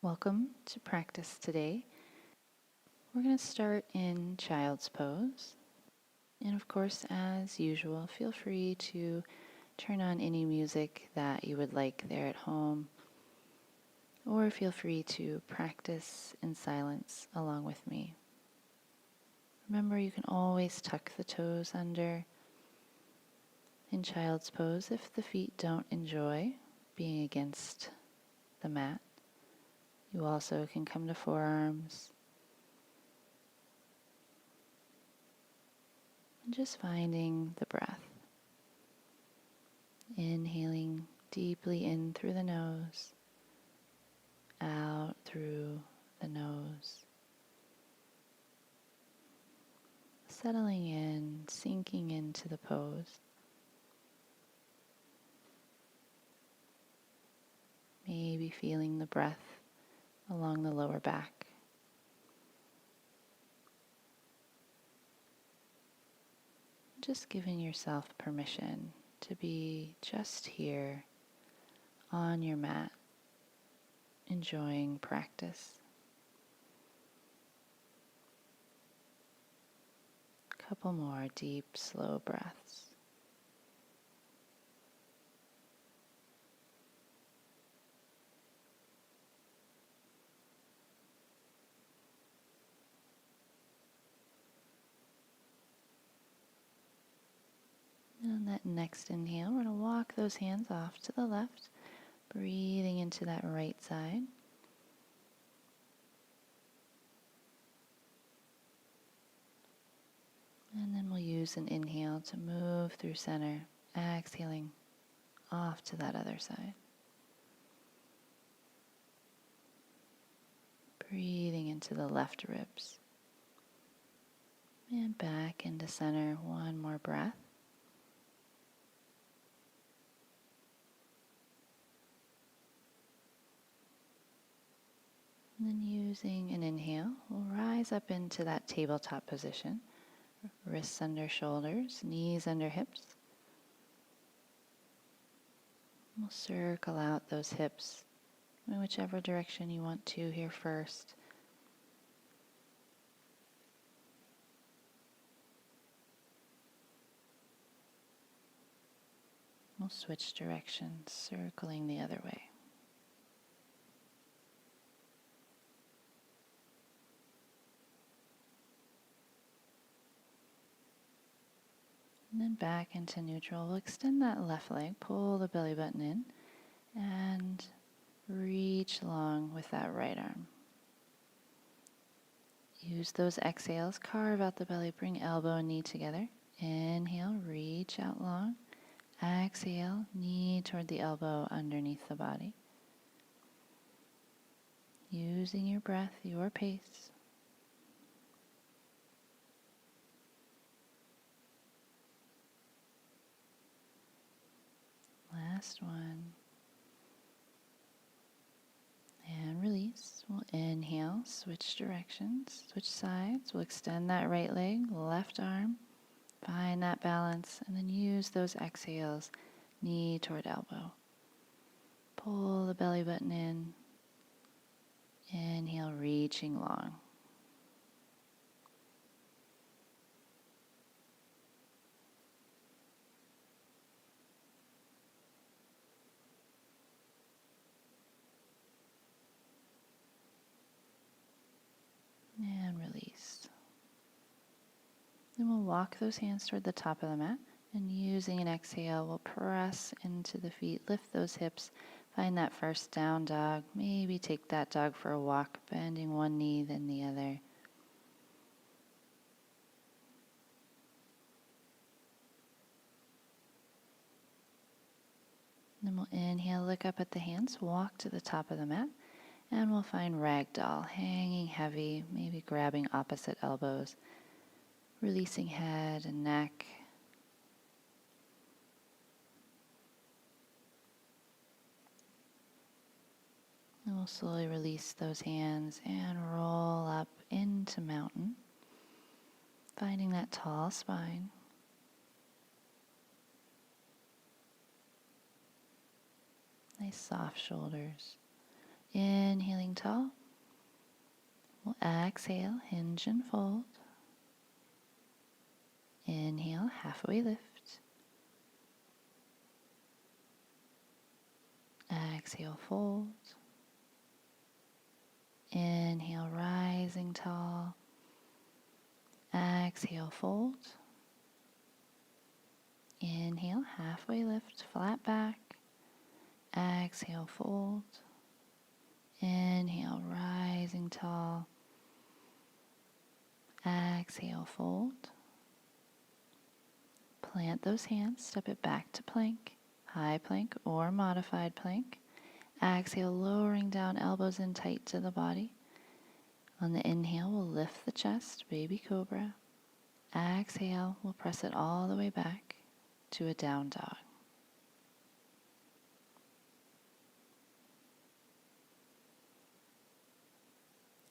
Welcome to practice today. We're going to start in child's pose. And of course, as usual, feel free to turn on any music that you would like there at home, or feel free to practice in silence along with me. Remember, you can always tuck the toes under in child's pose if the feet don't enjoy being against the mat. You also can come to forearms. And just finding the breath. Inhaling deeply in through the nose, out through the nose. Settling in, sinking into the pose. Maybe feeling the breath along the lower back. Just giving yourself permission to be just here on your mat, enjoying practice. A couple more deep, slow breaths. And on that next inhale, we're going to walk those hands off to the left, breathing into that right side. And then we'll use an inhale to move through center, exhaling off to that other side. Breathing into the left ribs. And back into center, one more breath. And then using an inhale, we'll rise up into that tabletop position. Wrists under shoulders, knees under hips. We'll circle out those hips in whichever direction you want to here first. We'll switch directions, circling the other way. And then back into neutral. We'll extend that left leg, pull the belly button in, and reach long with that right arm. Use those exhales, carve out the belly, bring elbow and knee together. Inhale, reach out long. Exhale, knee toward the elbow underneath the body. Using your breath, your pace. Last one. And release. We'll inhale, switch directions, switch sides. We'll extend that right leg, left arm. Find that balance, and then use those exhales, knee toward elbow. Pull the belly button in. Inhale, reaching long. And release. Then we'll walk those hands toward the top of the mat, and using an exhale, we'll press into the feet, lift those hips, find that first down dog. Maybe take that dog for a walk, bending one knee, then the other. Then we'll inhale, look up at the hands, walk to the top of the mat, and we'll find ragdoll, hanging heavy, maybe grabbing opposite elbows, releasing head and neck. And we'll slowly release those hands and roll up into mountain, finding that tall spine. Nice soft shoulders. Inhaling tall. We'll exhale, hinge and fold. Inhale, halfway lift. Exhale, fold. Inhale, rising tall. Exhale, fold. Inhale, halfway lift, flat back. Exhale, fold. Inhale, rising tall. Exhale, fold. Plant those hands, step it back to plank, high plank or modified plank. Exhale, lowering down, elbows in tight to the body. On the inhale, we'll lift the chest, baby cobra. Exhale, we'll press it all the way back to a down dog.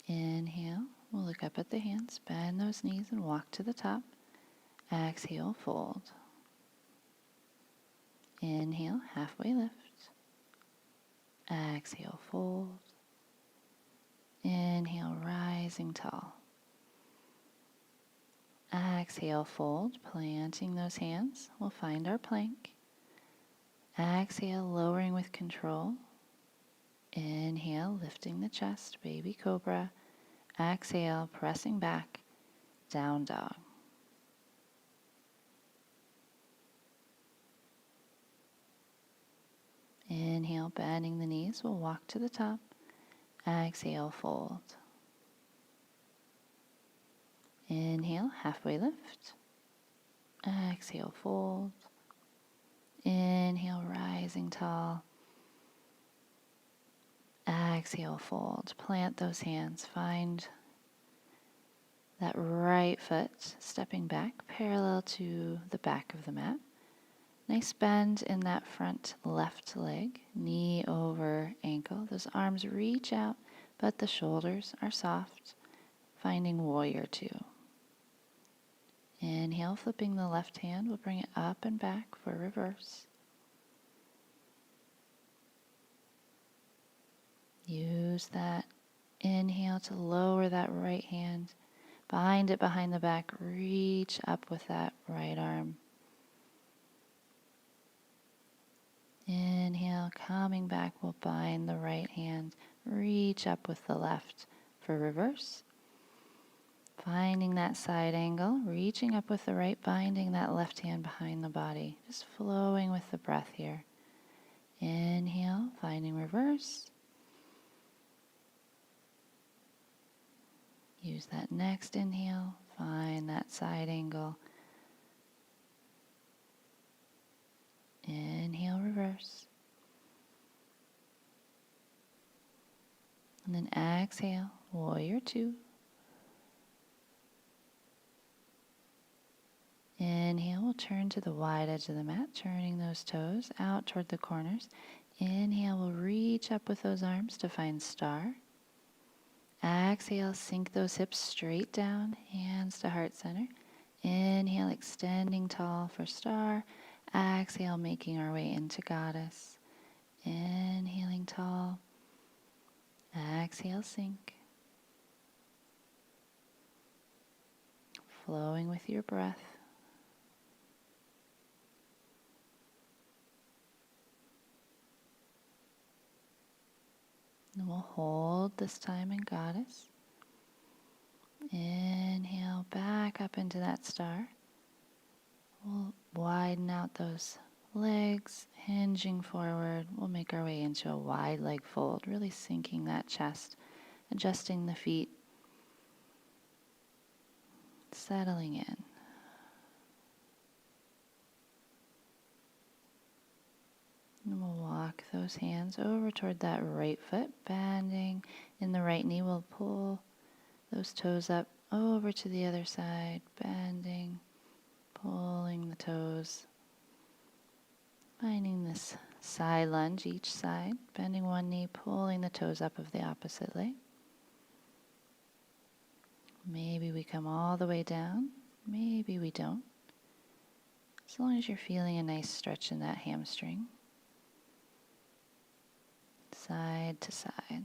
Inhale, we'll look up at the hands, bend those knees and walk to the top. Exhale, fold. Inhale, halfway lift. Exhale, fold. Inhale, rising tall. Exhale, fold, planting those hands. We'll find our plank. Exhale, lowering with control. Inhale, lifting the chest, baby cobra. Exhale, pressing back, down dog. Inhale, bending the knees. We'll walk to the top. Exhale, fold. Inhale, halfway lift. Exhale, fold. Inhale, rising tall. Exhale, fold. Plant those hands. Find that right foot stepping back parallel to the back of the mat. Nice bend in that front left leg, knee over ankle. Those arms reach out, but the shoulders are soft. Finding warrior two. Inhale, flipping the left hand. We'll bring it up and back for reverse. Use that inhale to lower that right hand. Bind it behind the back. Reach up with that right arm. Inhale, coming back, we'll bind the right hand. Reach up with the left for reverse. Finding that side angle, reaching up with the right, binding that left hand behind the body. Just flowing with the breath here. Inhale, finding reverse. Use that next inhale, find that side angle. Inhale, reverse. And then exhale, warrior two. Inhale, we'll turn to the wide edge of the mat, turning those toes out toward the corners. Inhale, we'll reach up with those arms to find star. Exhale, sink those hips straight down, hands to heart center. Inhale, extending tall for star. Exhale, making our way into goddess. Inhaling tall. Exhale, sink. Flowing with your breath. And we'll hold this time in goddess. Inhale, back up into that star. We'll widen out those legs, hinging forward. We'll make our way into a wide leg fold, really sinking that chest, adjusting the feet, settling in. And we'll walk those hands over toward that right foot, bending in the right knee. We'll pull those toes up over to the other side, bending, pulling the toes. Finding this side lunge each side, bending one knee, pulling the toes up of the opposite leg. Maybe we come all the way down, maybe we don't. As long as you're feeling a nice stretch in that hamstring. Side to side.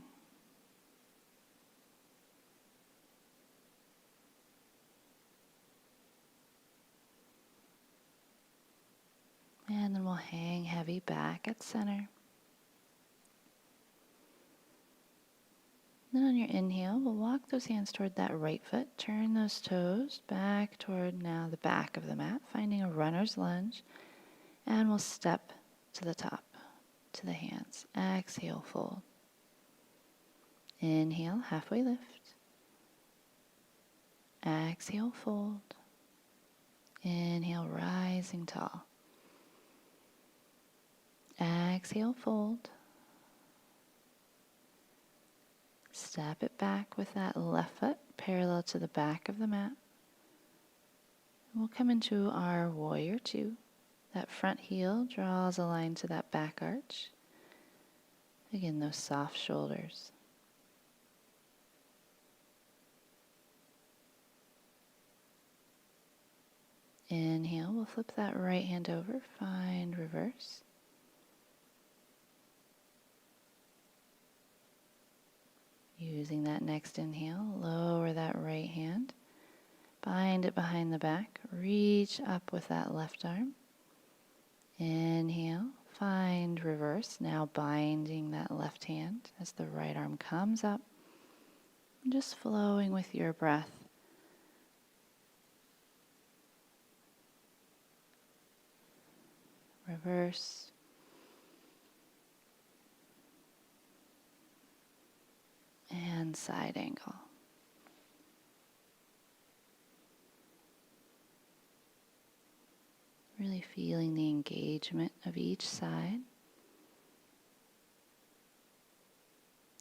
we'll hang heavy back at center. Then on your inhale, we'll walk those hands toward that right foot. Turn those toes back toward now the back of the mat, finding a runner's lunge. And we'll step to the top, to the hands. Exhale, fold. Inhale, halfway lift. Exhale, fold. Inhale, rising tall. Exhale, fold. Step it back with that left foot parallel to the back of the mat. We'll come into our warrior two. That front heel draws a line to that back arch. Again, those soft shoulders. Inhale, we'll flip that right hand over, find reverse. Using that next inhale, lower that right hand, bind it behind the back, reach up with that left arm. Inhale, find reverse, now binding that left hand as the right arm comes up, just flowing with your breath. Reverse. And side angle. Really feeling the engagement of each side.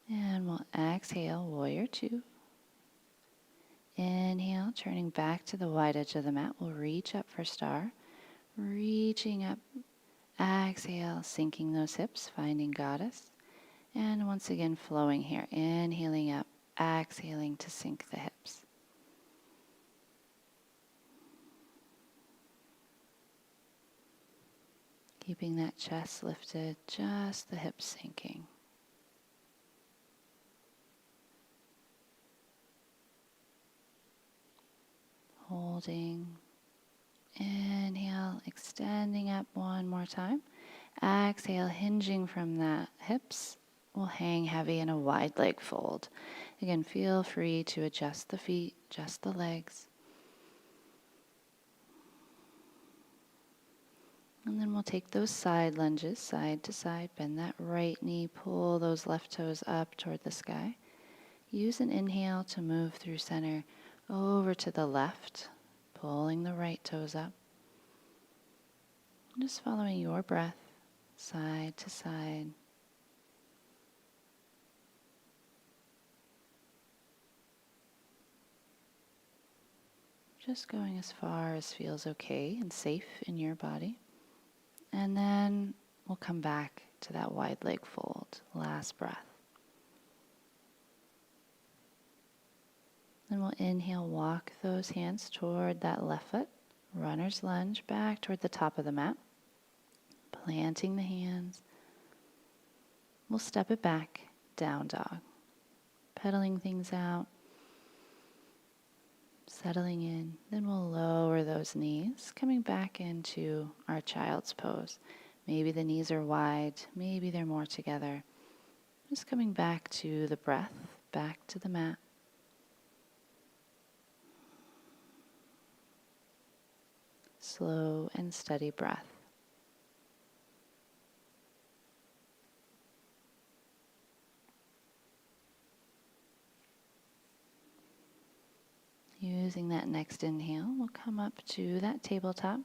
And we'll exhale, warrior two. Inhale, turning back to the wide edge of the mat. We'll reach up for star. Reaching up. Exhale, sinking those hips, finding goddess. And once again, flowing here. Inhaling up, exhaling to sink the hips. Keeping that chest lifted, just the hips sinking. Holding. Inhale, extending up one more time. Exhale, hinging from the hips. We'll hang heavy in a wide leg fold. Again, feel free to adjust the feet, adjust the legs. And then we'll take those side lunges, side to side. Bend that right knee, pull those left toes up toward the sky. Use an inhale to move through center over to the left, pulling the right toes up. Just following your breath, side to side. Just going as far as feels okay and safe in your body. And then we'll come back to that wide leg fold. Last breath. Then we'll inhale, walk those hands toward that left foot. Runner's lunge back toward the top of the mat. Planting the hands. We'll step it back, down dog. Pedaling things out. Settling in. Then we'll lower those knees, coming back into our child's pose. Maybe the knees are wide, maybe they're more together. Just coming back to the breath, back to the mat. Slow and steady breath. Using that next inhale, we'll come up to that tabletop.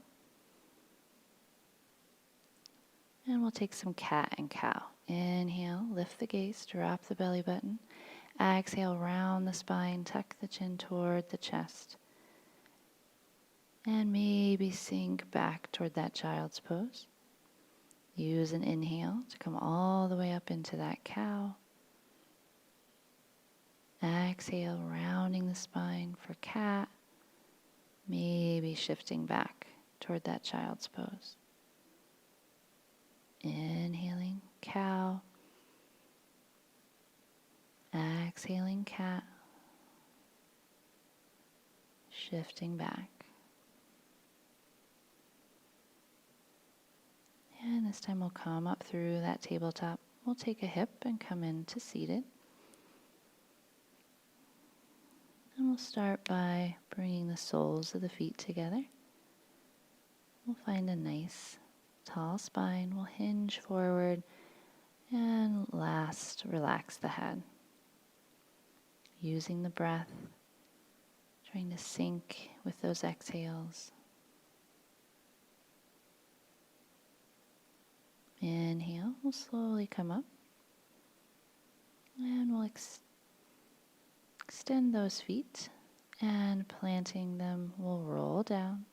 And we'll take some cat and cow. Inhale, lift the gaze, drop the belly button. Exhale, round the spine, tuck the chin toward the chest. And maybe sink back toward that child's pose. Use an inhale to come all the way up into that cow. Exhale, rounding the spine for cat. Maybe shifting back toward that child's pose. Inhaling, cow. Exhaling, cat. Shifting back. And this time we'll come up through that tabletop. We'll take a hip and come into seated. And we'll start by bringing the soles of the feet together. We'll find a nice tall spine. We'll hinge forward and last relax the head. Using the breath, trying to sync with those exhales. Inhale, we'll slowly come up and we'll extend those feet, and planting them, we'll roll down.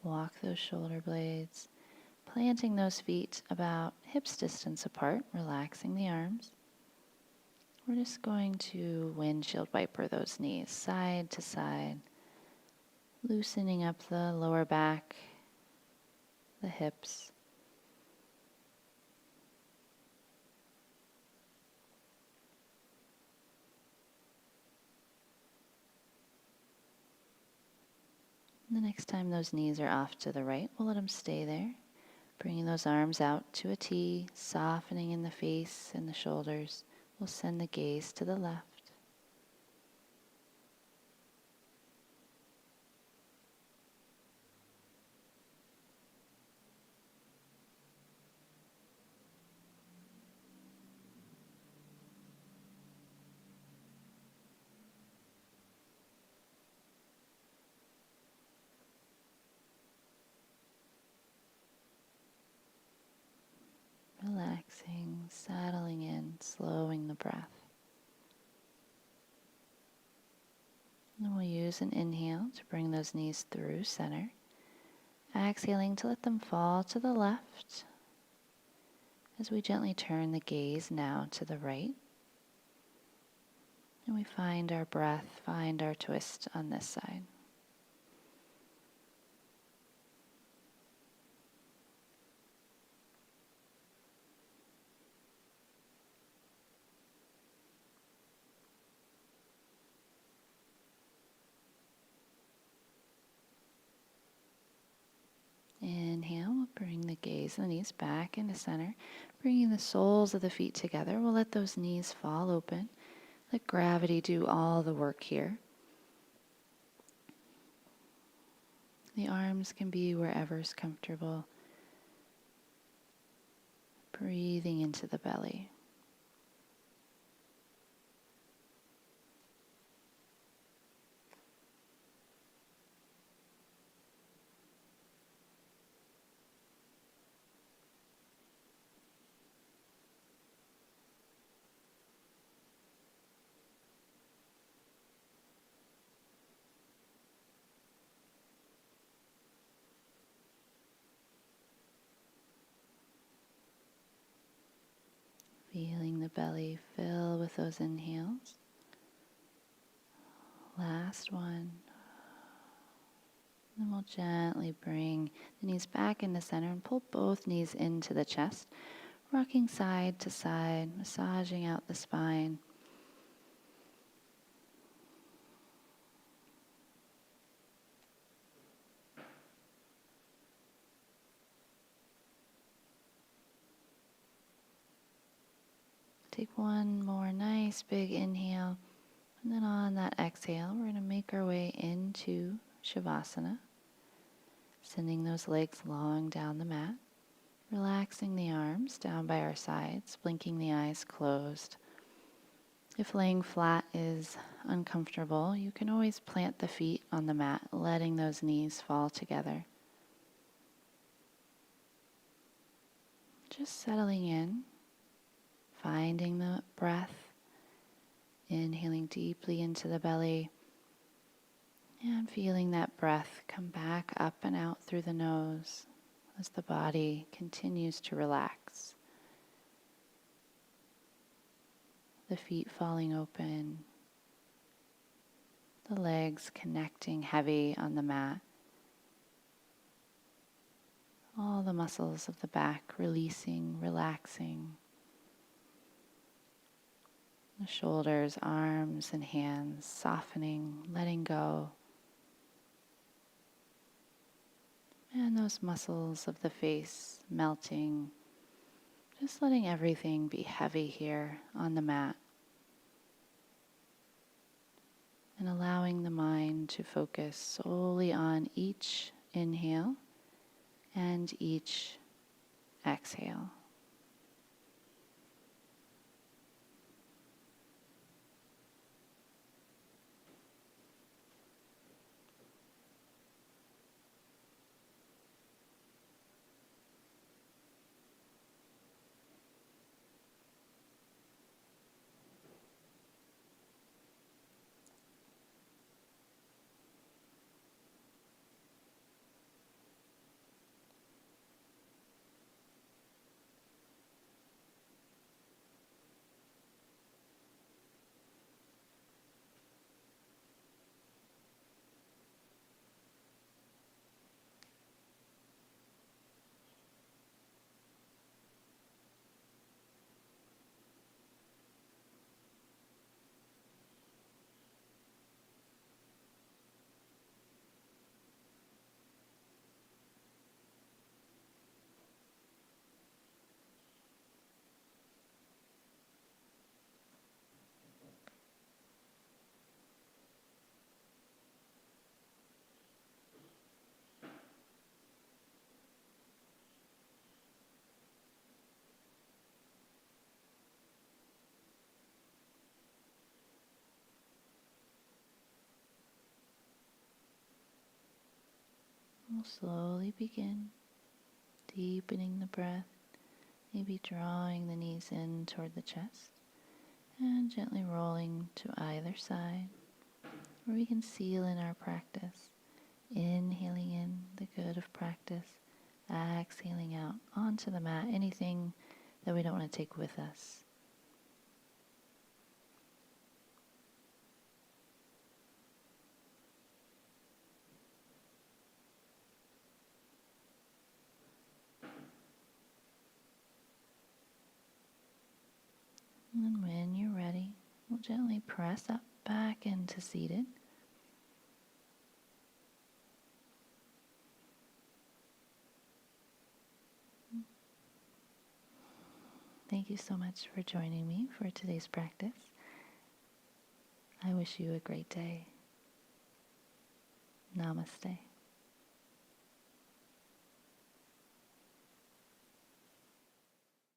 Walk those shoulder blades, planting those feet about hips distance apart, relaxing the arms. We're just going to windshield wiper those knees side to side, loosening up the lower back, the hips. The next time those knees are off to the right, we'll let them stay there. Bringing those arms out to a T, softening in the face and the shoulders. We'll send the gaze to the left. Relaxing, settling in, slowing the breath. And we'll use an inhale to bring those knees through center. Exhaling to let them fall to the left as we gently turn the gaze now to the right. And we find our breath, find our twist on this side. Inhale, we'll bring the gaze and the knees back into center. Bringing the soles of the feet together, we'll let those knees fall open. Let gravity do all the work here. The arms can be wherever's comfortable. Breathing into the belly. Feeling the belly fill with those inhales. Last one. Then we'll gently bring the knees back into center and pull both knees into the chest, rocking side to side, massaging out the spine. Take one more nice big inhale, and then on that exhale, we're going to make our way into Shavasana, sending those legs long down the mat, relaxing the arms down by our sides, blinking the eyes closed. If laying flat is uncomfortable, you can always plant the feet on the mat, letting those knees fall together. Just settling in. Finding the breath, inhaling deeply into the belly, and feeling that breath come back up and out through the nose as the body continues to relax. The feet falling open, the legs connecting heavy on the mat, all the muscles of the back releasing, relaxing. The shoulders, arms, and hands softening, letting go. And those muscles of the face melting, just letting everything be heavy here on the mat. And allowing the mind to focus solely on each inhale and each exhale. We'll slowly begin deepening the breath, maybe drawing the knees in toward the chest and gently rolling to either side, where we can seal in our practice, inhaling in the good of practice, exhaling out onto the mat, anything that we don't want to take with us. And when you're ready, we'll gently press up back into seated. Thank you so much for joining me for today's practice. I wish you a great day. Namaste.